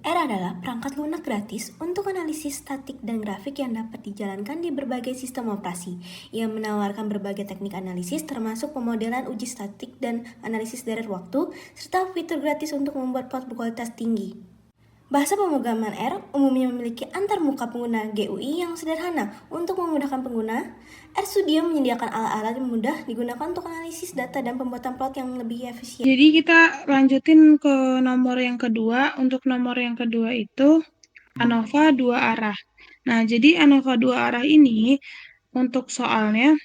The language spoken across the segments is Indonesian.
R adalah perangkat lunak gratis untuk analisis statik dan grafik yang dapat dijalankan di berbagai sistem operasi. Ia menawarkan berbagai teknik analisis termasuk pemodelan uji statik dan analisis deret waktu, serta fitur gratis untuk membuat plot berkualitas tinggi. Bahasa pemrograman R umumnya memiliki antarmuka pengguna GUI yang sederhana. Untuk memudahkan pengguna, RStudio menyediakan alat-alat yang mudah digunakan untuk analisis data dan pembuatan plot yang lebih efisien. Jadi kita lanjutin ke nomor yang kedua. Untuk nomor yang kedua itu ANOVA 2 arah. Nah, jadi ANOVA 2 arah ini untuk soalnya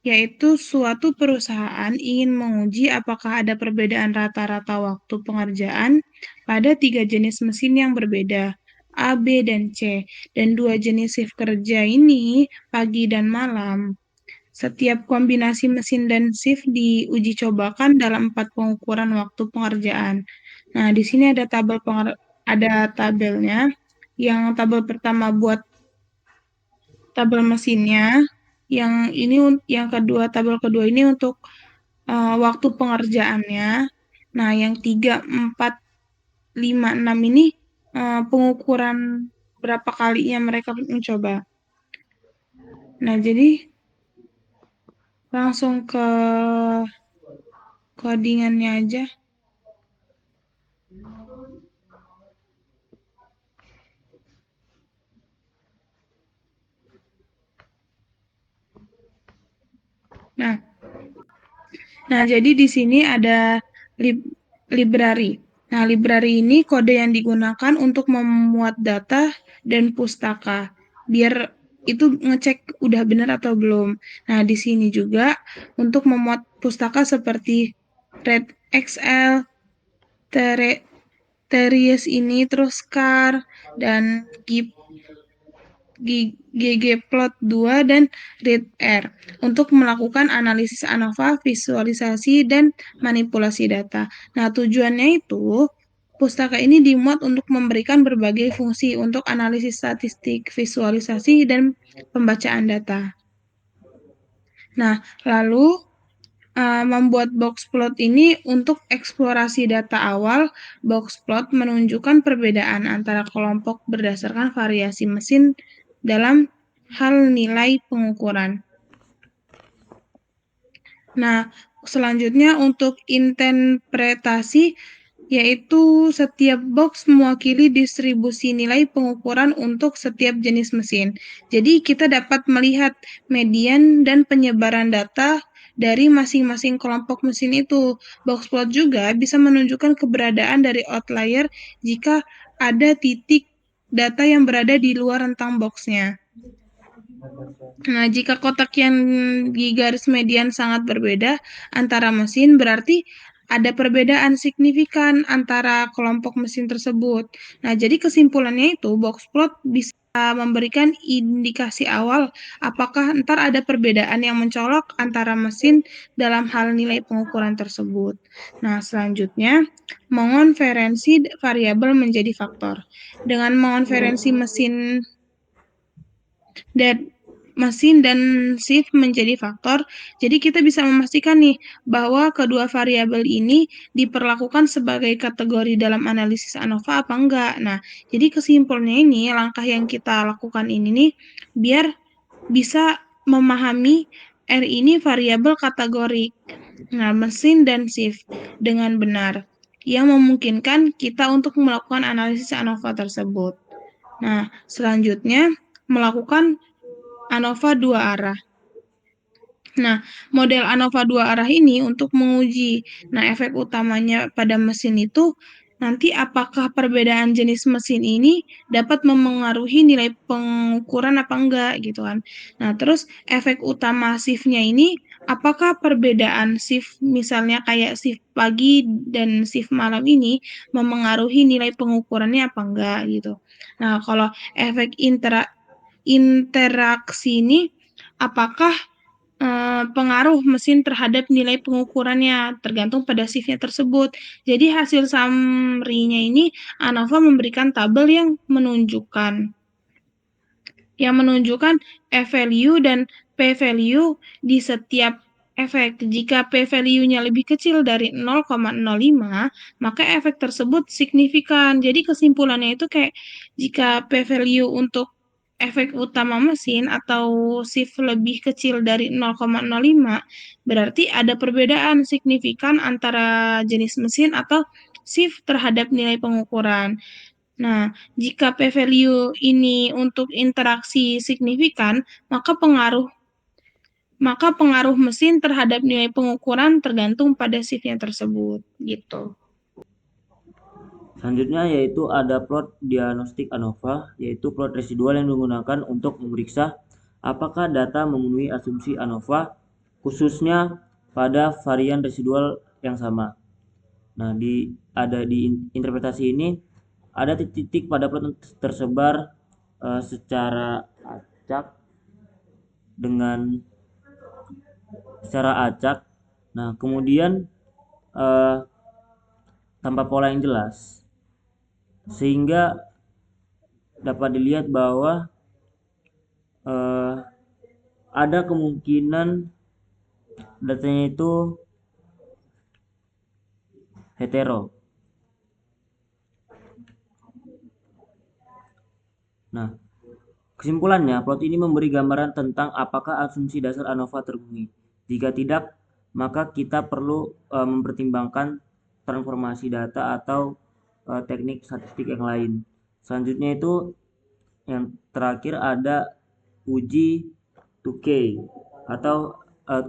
yaitu suatu perusahaan ingin menguji apakah ada perbedaan rata-rata waktu pengerjaan pada 3 jenis mesin yang berbeda, A, B, dan C. Dan 2 jenis shift kerja ini pagi dan malam. Setiap kombinasi mesin dan shift diuji cobakan dalam 4 pengukuran waktu pengerjaan. Nah, di sini ada tabelnya. Yang tabel pertama buat tabel mesinnya, yang tabel kedua ini untuk waktu pengerjaannya. Nah, yang 3, 4, 5, 6 ini pengukuran berapa kalinya mereka mencoba. Nah, jadi langsung ke codingannya aja. Nah, jadi di sini ada library. Nah, library ini kode yang digunakan untuk memuat data dan pustaka. Biar itu ngecek udah benar atau belum. Nah, di sini juga untuk memuat pustaka seperti Red XL, Teries ini, terus CAR, dan ggplot2 dan readr untuk melakukan analisis ANOVA, visualisasi, dan manipulasi data. Nah, tujuannya itu pustaka ini dimuat untuk memberikan berbagai fungsi untuk analisis statistik, visualisasi, dan pembacaan data. Nah, lalu membuat boxplot ini untuk eksplorasi data awal. Boxplot menunjukkan perbedaan antara kelompok berdasarkan variasi mesin dalam hal nilai pengukuran. Nah, selanjutnya untuk interpretasi, yaitu setiap box mewakili distribusi nilai pengukuran untuk setiap jenis mesin. Jadi kita dapat melihat median dan penyebaran data dari masing-masing kelompok mesin itu. Boxplot juga bisa menunjukkan keberadaan dari outlier jika ada titik data yang berada di luar rentang boxnya. Nah, jika kotak yang di garis median sangat berbeda antara mesin, berarti ada perbedaan signifikan antara kelompok mesin tersebut. Nah, jadi kesimpulannya itu, boxplot bisa memberikan indikasi awal apakah ntar ada perbedaan yang mencolok antara mesin dalam hal nilai pengukuran tersebut. Nah, selanjutnya, mengonferensi variabel menjadi faktor. Dengan mengonferensi mesin dan shift menjadi faktor, jadi kita bisa memastikan nih bahwa kedua variabel ini diperlakukan sebagai kategori dalam analisis ANOVA apa enggak. Nah, jadi kesimpulannya ini, langkah yang kita lakukan ini nih, biar bisa memahami R ini variabel kategorik, nah, mesin dan shift dengan benar, yang memungkinkan kita untuk melakukan analisis ANOVA tersebut. Nah, selanjutnya melakukan ANOVA 2 arah. Nah, model ANOVA 2 arah ini untuk menguji. Nah, efek utamanya pada mesin itu nanti apakah perbedaan jenis mesin ini dapat memengaruhi nilai pengukuran apa enggak gitu kan. Nah, terus efek utama shift-nya ini apakah perbedaan shift misalnya kayak shift pagi dan shift malam ini memengaruhi nilai pengukurannya apa enggak gitu. Nah, kalau efek interaksi ini apakah pengaruh mesin terhadap nilai pengukurannya tergantung pada shift-nya tersebut. Jadi hasil summary-nya ini ANOVA memberikan tabel yang menunjukkan F value dan P value di setiap efek. Jika p-value-nya lebih kecil dari 0,05, maka efek tersebut signifikan. Jadi kesimpulannya itu kayak jika p-value untuk efek utama mesin atau shift lebih kecil dari 0,05, berarti ada perbedaan signifikan antara jenis mesin atau shift terhadap nilai pengukuran. Nah, jika p-value ini untuk interaksi signifikan, maka pengaruh mesin terhadap nilai pengukuran tergantung pada shift-nya tersebut, gitu. Selanjutnya yaitu ada plot diagnostik ANOVA, yaitu plot residual yang digunakan untuk memeriksa apakah data memenuhi asumsi ANOVA, khususnya pada varian residual yang sama. Nah, di interpretasi ini ada titik-titik pada plot tersebar secara acak dengan secara acak. Nah, kemudian tanpa pola yang jelas, sehingga dapat dilihat bahwa ada kemungkinan datanya itu hetero. Nah, kesimpulannya, plot ini memberi gambaran tentang apakah asumsi dasar ANOVA terpenuhi. Jika tidak, maka kita perlu mempertimbangkan transformasi data atau teknik statistik yang lain. Selanjutnya itu yang terakhir ada uji 2K atau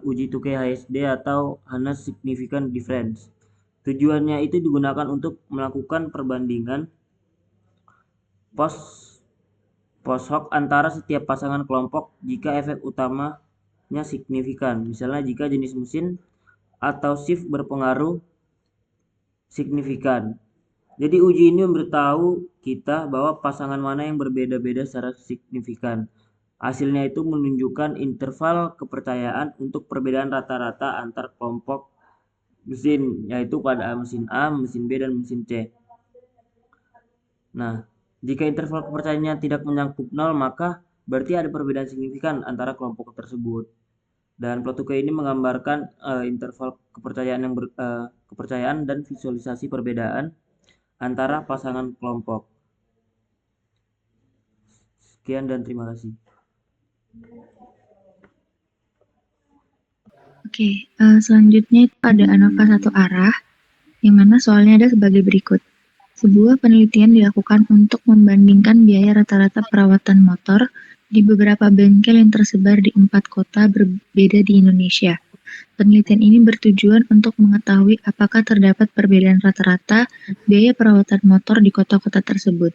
uji 2K HSD atau Hannes Significant Difference. Tujuannya itu digunakan untuk melakukan perbandingan post hoc antara setiap pasangan kelompok jika efek utamanya signifikan. Misalnya jika jenis mesin atau shift berpengaruh signifikan. Jadi uji ini memberitahu kita bahwa pasangan mana yang berbeda-beda secara signifikan. Hasilnya itu menunjukkan interval kepercayaan untuk perbedaan rata-rata antar kelompok mesin, yaitu pada mesin A, mesin B, dan mesin C. Nah, jika interval kepercayaannya tidak menyangkut 0, maka berarti ada perbedaan signifikan antara kelompok tersebut. Dan plot 2K ini menggambarkan interval kepercayaan dan visualisasi perbedaan antara pasangan kelompok. Sekian dan terima kasih. Oke, selanjutnya itu ada ANOVA satu arah, yang mana soalnya ada sebagai berikut. Sebuah penelitian dilakukan untuk membandingkan biaya rata-rata perawatan motor di beberapa bengkel yang tersebar di 4 kota berbeda di Indonesia. Penelitian ini bertujuan untuk mengetahui apakah terdapat perbedaan rata-rata biaya perawatan motor di kota-kota tersebut.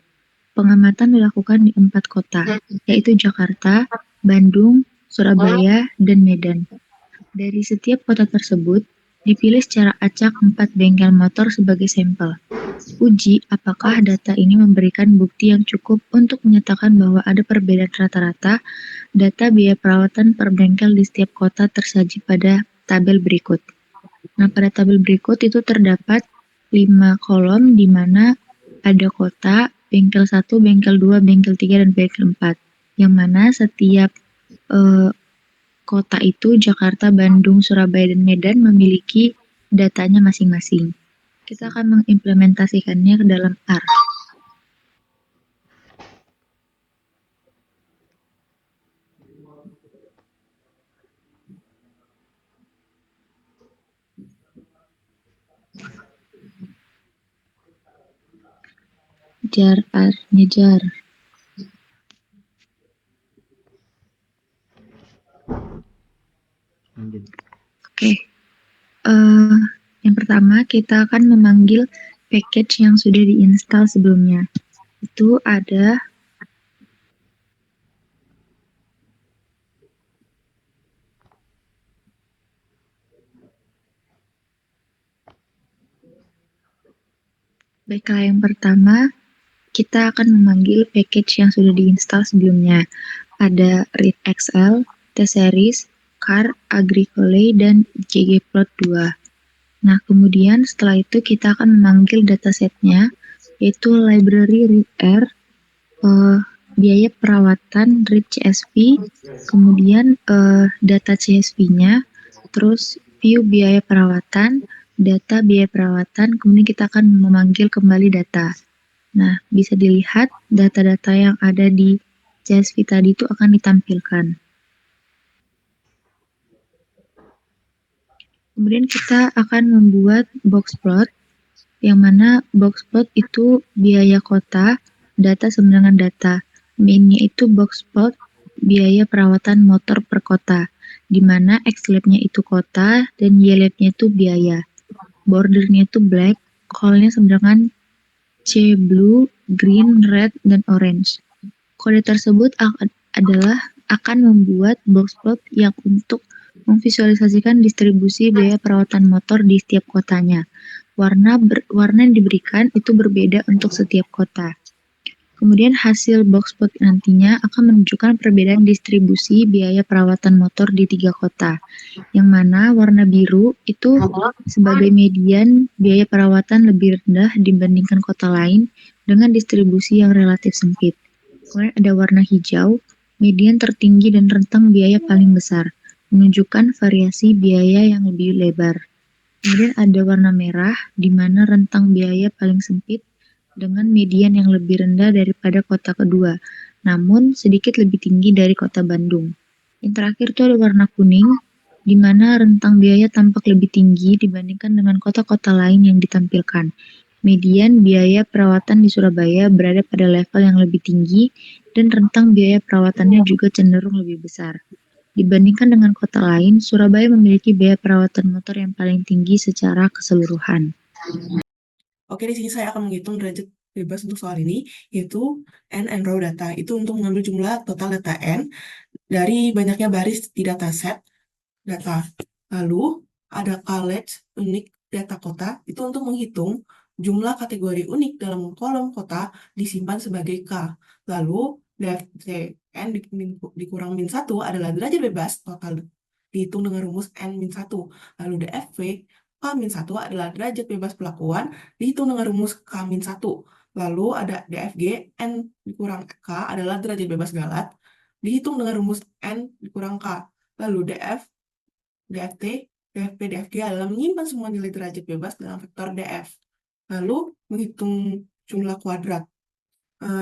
Pengamatan dilakukan di 4 kota, yaitu Jakarta, Bandung, Surabaya, dan Medan. Dari setiap kota tersebut, dipilih secara acak 4 bengkel motor sebagai sampel. Uji apakah data ini memberikan bukti yang cukup untuk menyatakan bahwa ada perbedaan rata-rata data biaya perawatan per bengkel di setiap kota tersaji pada tabel berikut. Nah, pada tabel berikut itu terdapat 5 kolom di mana ada kota, bengkel 1, bengkel 2, bengkel 3, dan bengkel 4. Yang mana setiap kota itu, Jakarta, Bandung, Surabaya, dan Medan memiliki datanya masing-masing. Kita akan mengimplementasikannya ke dalam R. Jar R, ngejar. Oke. Yang pertama, kita akan memanggil package yang sudah diinstal sebelumnya. Itu ada baiklah, yang pertama kita akan memanggil package yang sudah diinstal sebelumnya. Ada readxl, tseries, car, agricole, dan ggplot2. Nah, kemudian setelah itu kita akan memanggil datasetnya, yaitu library readr, biaya perawatan read CSV, kemudian data CSV-nya, terus view biaya perawatan, data biaya perawatan, kemudian kita akan memanggil kembali data. Nah, bisa dilihat data-data yang ada di CSV tadi itu akan ditampilkan. Kemudian kita akan membuat box plot, yang mana box plot itu biaya kota, data sama dengan data. Mainnya itu box plot biaya perawatan motor per kota, di mana X-labnya itu kota dan Y-labnya itu biaya. Bordernya itu black, colornya sama dengan C blue, green, red, dan orange. Kode tersebut akan membuat box plot yang untuk memvisualisasikan distribusi biaya perawatan motor di setiap kotanya. Warna yang diberikan itu berbeda untuk setiap kota. Kemudian hasil box plot nantinya akan menunjukkan perbedaan distribusi biaya perawatan motor di 3 kota. Yang mana warna biru itu sebagai median biaya perawatan lebih rendah dibandingkan kota lain dengan distribusi yang relatif sempit. Kemudian ada warna hijau, median tertinggi dan rentang biaya paling besar, menunjukkan variasi biaya yang lebih lebar. Kemudian ada warna merah, di mana rentang biaya paling sempit dengan median yang lebih rendah daripada kota kedua, namun sedikit lebih tinggi dari kota Bandung. Yang terakhir itu ada warna kuning, di mana rentang biaya tampak lebih tinggi dibandingkan dengan kota-kota lain yang ditampilkan. Median biaya perawatan di Surabaya berada pada level yang lebih tinggi dan rentang biaya perawatannya juga cenderung lebih besar. Dibandingkan dengan kota lain, Surabaya memiliki biaya perawatan motor yang paling tinggi secara keseluruhan. Oke, di sini saya akan menghitung derajat bebas untuk soal ini, yaitu N and row data. Itu untuk mengambil jumlah total data N dari banyaknya baris di dataset data. Lalu ada college unik data kota, itu untuk menghitung jumlah kategori unik dalam kolom kota disimpan sebagai K. Lalu DFT N dikurang min 1 adalah derajat bebas total dihitung dengan rumus N min 1. Lalu DFV K min 1 adalah derajat bebas pelakuan dihitung dengan rumus K min 1. Lalu ada DFG N dikurang K adalah derajat bebas galat dihitung dengan rumus N dikurang K. Lalu DFT, DFP, DFG adalah menyimpan semua nilai derajat bebas dalam vektor DF. Lalu menghitung jumlah kuadrat,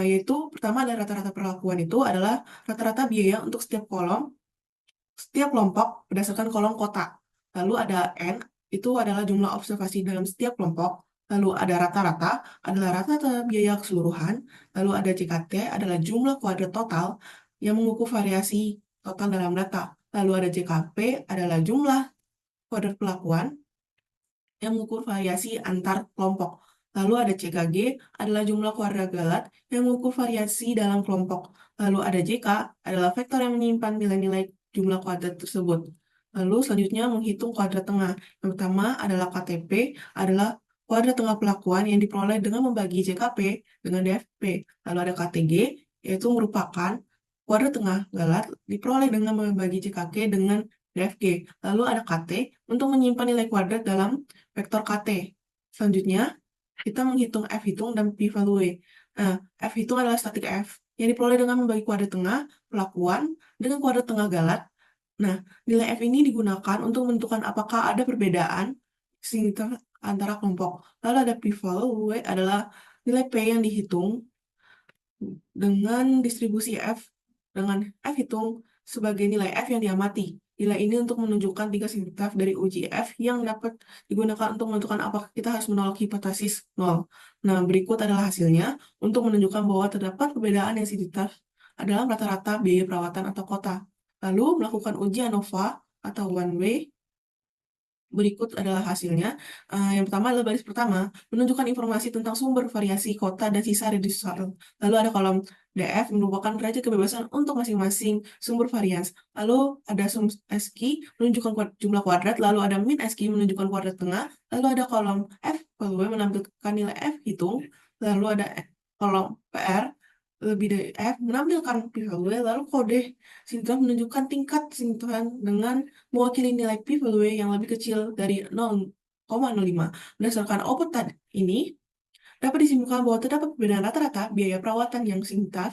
yaitu pertama ada rata-rata perlakuan itu adalah rata-rata biaya untuk setiap kelompok berdasarkan kolom kota. Lalu ada N, itu adalah jumlah observasi dalam setiap kelompok. Lalu ada rata-rata, adalah rata-rata biaya keseluruhan. Lalu ada JKT, adalah jumlah kuadrat total yang mengukur variasi total dalam data. Lalu ada JKP, adalah jumlah kuadrat pelakuan yang mengukur variasi antar kelompok. Lalu ada CKG, adalah jumlah kuadrat galat yang mengukur variasi dalam kelompok. Lalu ada JK, adalah vektor yang menyimpan nilai-nilai jumlah kuadrat tersebut. Lalu selanjutnya menghitung kuadrat tengah. Yang pertama adalah KTP, adalah kuadrat tengah pelakuan yang diperoleh dengan membagi JKP dengan DFP. Lalu ada KTG, yaitu merupakan kuadrat tengah galat diperoleh dengan membagi JKG dengan DFG. Lalu ada KT untuk menyimpan nilai kuadrat dalam vektor KT. Selanjutnya, kita menghitung F hitung dan P value. Nah, F hitung adalah statik F yang diperoleh dengan membagi kuadrat tengah pelakuan dengan kuadrat tengah galat. Nah, nilai F ini digunakan untuk menentukan apakah ada perbedaan signifikan antara kelompok. Lalu ada P value adalah nilai P yang dihitung dengan distribusi F dengan F hitung sebagai nilai F yang diamati. Nilai ini untuk menunjukkan 3 signifikan dari uji F yang dapat digunakan untuk menentukan apakah kita harus menolak hipotesis 0. Nah, berikut adalah hasilnya untuk menunjukkan bahwa terdapat perbedaan yang signifikan adalah rata-rata biaya perawatan atau kota. Lalu melakukan uji ANOVA atau one way. Berikut adalah hasilnya. Yang pertama adalah baris pertama, menunjukkan informasi tentang sumber variasi kota dan sisa reducible. Lalu ada kolom DF merupakan derajat kebebasan untuk masing-masing sumber varians. Lalu ada sum SQ menunjukkan jumlah kuadrat, lalu ada min SQ menunjukkan kuadrat tengah, lalu ada kolom F value menampilkan nilai F hitung, lalu ada kolom PR lebih dari F menampilkan P value, lalu kode signifikan menunjukkan tingkat signifikan dengan mewakili nilai P value yang lebih kecil dari 0,05. Berdasarkan output tadi ini, dapat disimpulkan bahwa terdapat perbedaan rata-rata biaya perawatan yang signifikan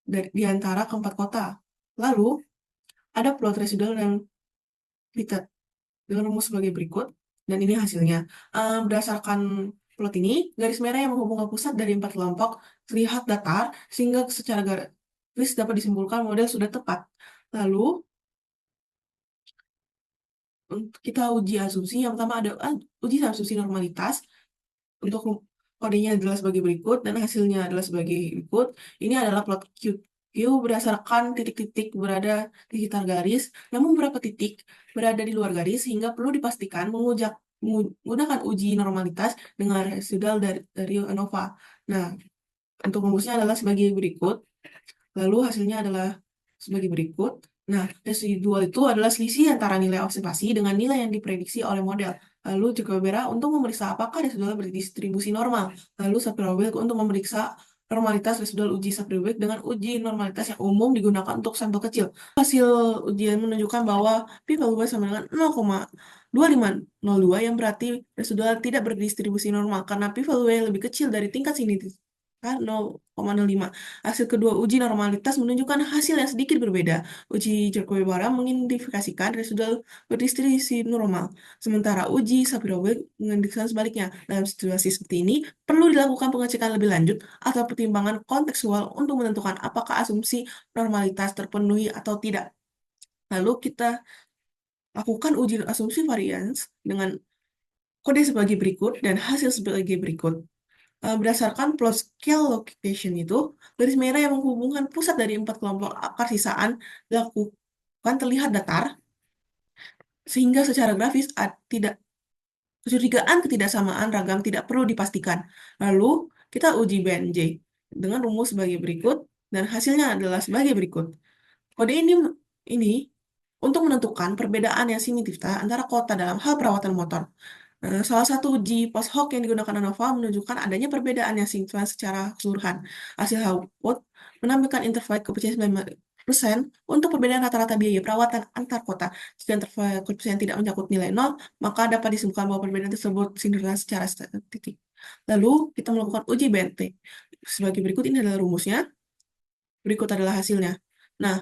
di antara keempat kota. Lalu, ada plot residual dan fitted. dengan rumus sebagai berikut, dan ini hasilnya. Berdasarkan plot ini, garis merah yang menghubungkan pusat dari 4 kelompok terlihat datar, sehingga secara garis dapat disimpulkan model sudah tepat. Lalu, kita uji asumsi. Yang pertama ada uji asumsi normalitas. Untuk kodenya adalah sebagai berikut, dan hasilnya adalah sebagai berikut. Ini adalah plot QQ berdasarkan titik-titik berada di sekitar garis, namun beberapa titik berada di luar garis, sehingga perlu dipastikan menggunakan uji normalitas dengan residual dari ANOVA. Nah, untuk rumusnya adalah sebagai berikut, lalu hasilnya adalah sebagai berikut. Nah, residual itu adalah selisih antara nilai observasi dengan nilai yang diprediksi oleh model. Lalu juga berbeda untuk memeriksa apakah residual berdistribusi normal. Lalu subprobability untuk memeriksa normalitas residual uji subprobability dengan uji normalitas yang umum digunakan untuk sampel kecil. Hasil ujian menunjukkan bahwa p-value sama dengan 0,2502 yang berarti residual tidak berdistribusi normal karena p-value yang lebih kecil dari tingkat signifikan 0,05. Hasil kedua uji normalitas menunjukkan hasil yang sedikit berbeda. Uji Jacobi-Barham mengidentifikasikan residual berdistribusi normal, sementara uji Shapiro-Wilk mengindikasikan sebaliknya. Dalam situasi seperti ini, perlu dilakukan pengecekan lebih lanjut atau pertimbangan kontekstual untuk menentukan apakah asumsi normalitas terpenuhi atau tidak. Lalu kita lakukan uji asumsi varians dengan kode sebagai berikut dan hasil sebagai berikut. Berdasarkan plot scale location itu, garis merah yang menghubungkan pusat dari 4 kelompok akar sisaan dilakukan terlihat datar, sehingga secara grafis tidak kecurigaan ketidaksamaan ragam tidak perlu dipastikan. Lalu, kita uji BNJ dengan rumus sebagai berikut, dan hasilnya adalah sebagai berikut. Kode ini untuk menentukan perbedaan yang signifikan antara kota dalam hal perawatan motor. Salah satu uji post hoc yang digunakan ANOVA menunjukkan adanya perbedaan yang signifikan secara keseluruhan. Hasil output menampilkan interval kepercayaan 9% untuk perbedaan rata-rata biaya perawatan antar kota. Jika interval kepercayaan tidak mencakup nilai 0, maka dapat disimpulkan bahwa perbedaan tersebut signifikan secara statistik. Lalu, kita melakukan uji BNT. Sebagai berikut, ini adalah rumusnya. Berikut adalah hasilnya. Nah,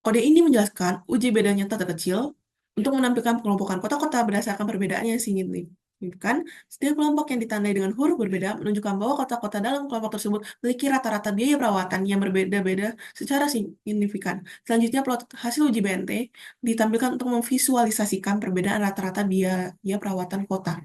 kode ini menjelaskan uji beda nyata terkecil untuk menampilkan pengelompokan kota-kota berdasarkan perbedaan yang signifikan. Setiap kelompok yang ditandai dengan huruf berbeda menunjukkan bahwa kota-kota dalam kelompok tersebut memiliki rata-rata biaya perawatan yang berbeda-beda secara signifikan. Selanjutnya, plot hasil uji BNT ditampilkan untuk memvisualisasikan perbedaan rata-rata biaya perawatan kota.